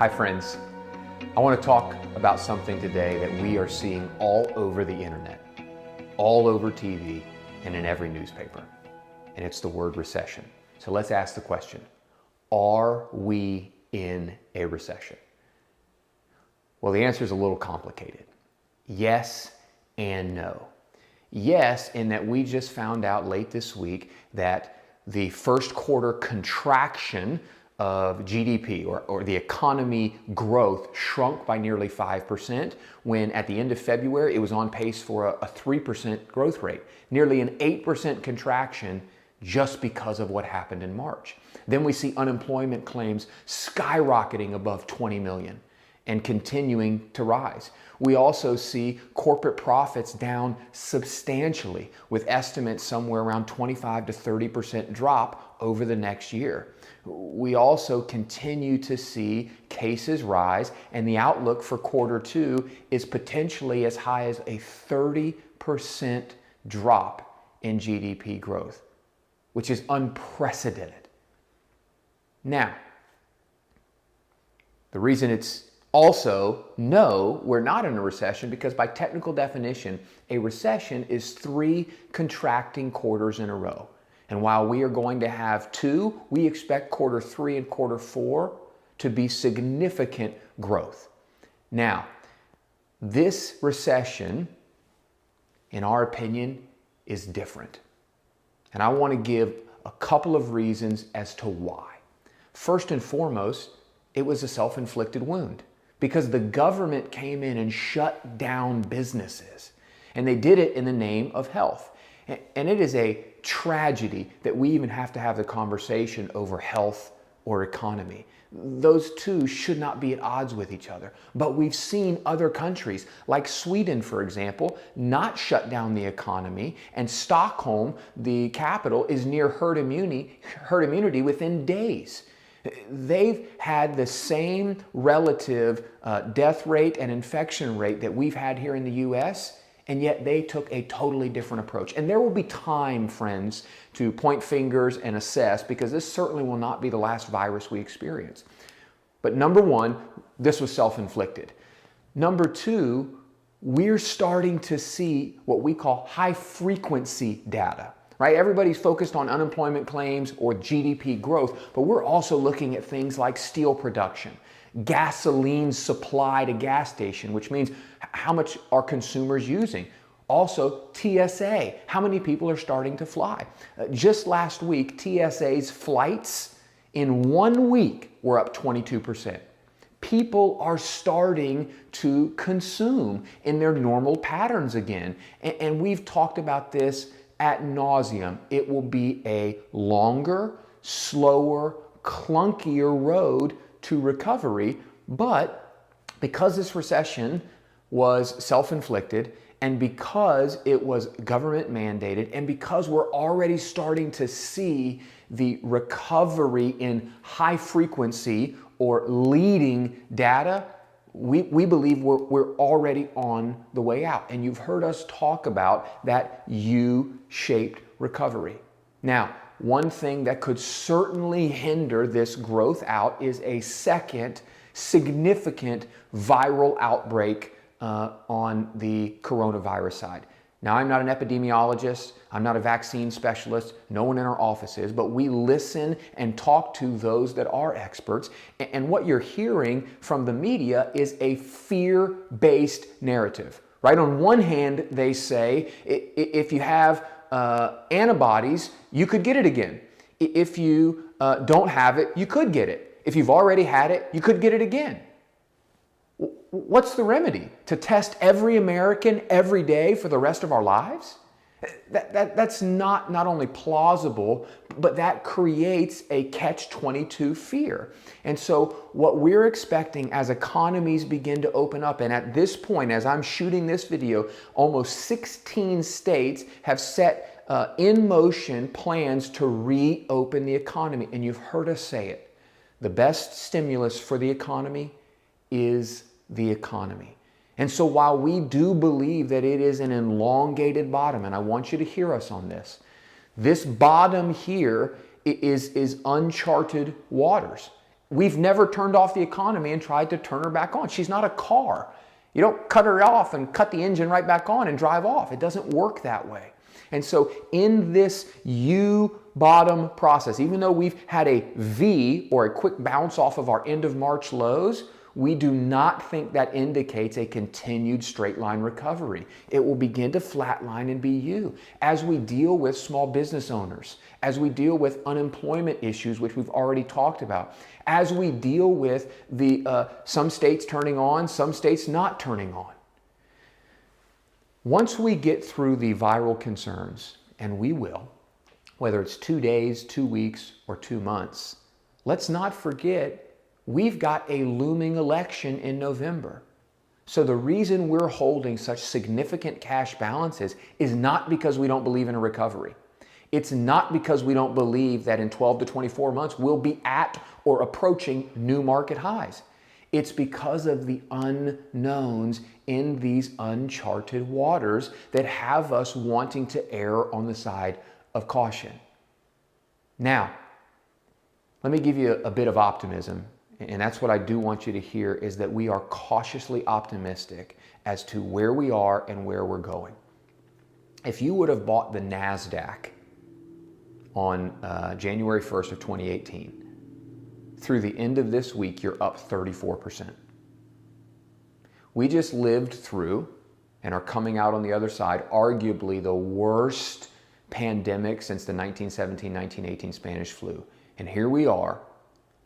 Hi friends, I want to talk about something today that we are seeing all over the internet, all over TV, and in every newspaper, and it's the word recession. So let's ask the question, are we in a recession? Well, the answer is a little complicated. Yes and no. Yes, in that we just found out late this week that the first quarter contraction of GDP or the economy growth shrunk by nearly 5% when at the end of February it was on pace for a 3% growth rate, nearly an 8% contraction just because of what happened in March. Then we see unemployment claims skyrocketing above 20 million and continuing to rise. We also see corporate profits down substantially, with estimates somewhere around 25 to 30% drop over the next year. We also continue to see cases rise, and the outlook for quarter two is potentially as high as a 30% drop in GDP growth, which is unprecedented. Now, the reason it's also, no, we're not in a recession, because by technical definition, a recession is 3 contracting quarters in a row. And while we are going to have 2, we expect quarter 3 and quarter 4 to be significant growth. Now, this recession, in our opinion, is different. And I want to give a couple of reasons as to why. First and foremost, it was a self-inflicted wound, because the government came in and shut down businesses, and they did it in the name of health. And it is a tragedy that we even have to have the conversation over health or economy. Those two should not be at odds with each other. But we've seen other countries, like Sweden, for example, not shut down the economy, and Stockholm, the capital, is near herd immunity within days. They've had the same relative death rate and infection rate that we've had here in the U.S., and yet they took a totally different approach. And there will be time, friends, to point fingers and assess, because this certainly will not be the last virus we experience. But number one, this was self-inflicted. Number two, we're starting to see what we call high-frequency data. Right? Everybody's focused on unemployment claims or GDP growth, but we're also looking at things like steel production, gasoline supply to gas station, which means how much are consumers using? Also, TSA, how many people are starting to fly? Just last week, TSA's flights in 1 week were up 22%. People are starting to consume in their normal patterns again. And we've talked about this ad nauseum. It will be a longer, slower, clunkier road to recovery, but because this recession was self-inflicted, and because it was government mandated, and because we're already starting to see the recovery in high frequency or leading data, we believe we're already on the way out. And you've heard us talk about that U-shaped recovery. Now, one thing that could certainly hinder this growth out is a second significant viral outbreak on the coronavirus side. Now, I'm not an epidemiologist, I'm not a vaccine specialist, no one in our office is, but we listen and talk to those that are experts. And what you're hearing from the media is a fear-based narrative. Right? On one hand, they say if you have antibodies, you could get it again. If you don't have it, you could get it. If you've already had it, you could get it again. What's the remedy? To test every American every day for the rest of our lives? That's not only plausible, but that creates a catch-22 fear. And so what we're expecting as economies begin to open up, and at this point, as I'm shooting this video, almost 16 states have set in motion plans to reopen the economy. And you've heard us say it. The best stimulus for the economy is the economy. And so while we do believe that it is an elongated bottom, and I want you to hear us on this bottom here is uncharted waters. We've never turned off the economy and tried to turn her back on. She's not a car. You don't cut her off and cut the engine right back on and drive off. It doesn't work that way. And so in this U-bottom process, even though we've had a V or a quick bounce off of our end of March lows, we do not think that indicates a continued straight line recovery. It will begin to flatline and be U. As we deal with small business owners, as we deal with unemployment issues, which we've already talked about, as we deal with the some states turning on, some states not turning on. Once we get through the viral concerns, and we will, whether it's 2 days, 2 weeks, or 2 months, let's not forget we've got a looming election in November. So the reason we're holding such significant cash balances is not because we don't believe in a recovery. It's not because we don't believe that in 12 to 24 months we'll be at or approaching new market highs. It's because of the unknowns in these uncharted waters that have us wanting to err on the side of caution. Now, let me give you a bit of optimism. And that's what I do want you to hear, is that we are cautiously optimistic as to where we are and where we're going. If you would have bought the NASDAQ on January 1st of 2018, through the end of this week, you're up 34%. We just lived through and are coming out on the other side, arguably the worst pandemic since the 1917-1918 Spanish flu. And here we are,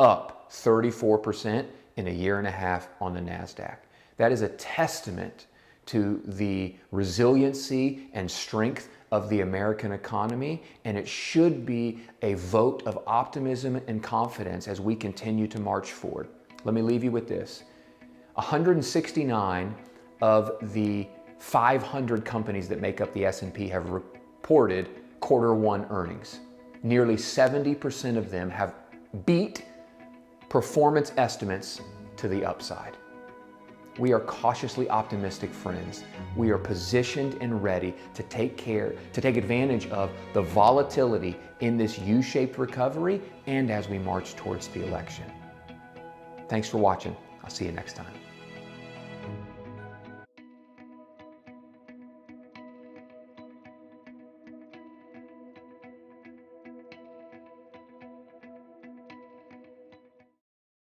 up 34% in a year and a half on the NASDAQ. That is a testament to the resiliency and strength of the American economy, and it should be a vote of optimism and confidence as we continue to march forward. Let me leave you with this. 169 of the 500 companies that make up the S&P have reported Q1 earnings. Nearly 70% of them have beat performance estimates to the upside. We are cautiously optimistic, friends. We are positioned and ready to take advantage of the volatility in this U-shaped recovery and as we march towards the election. Thanks for watching. I'll see you next time.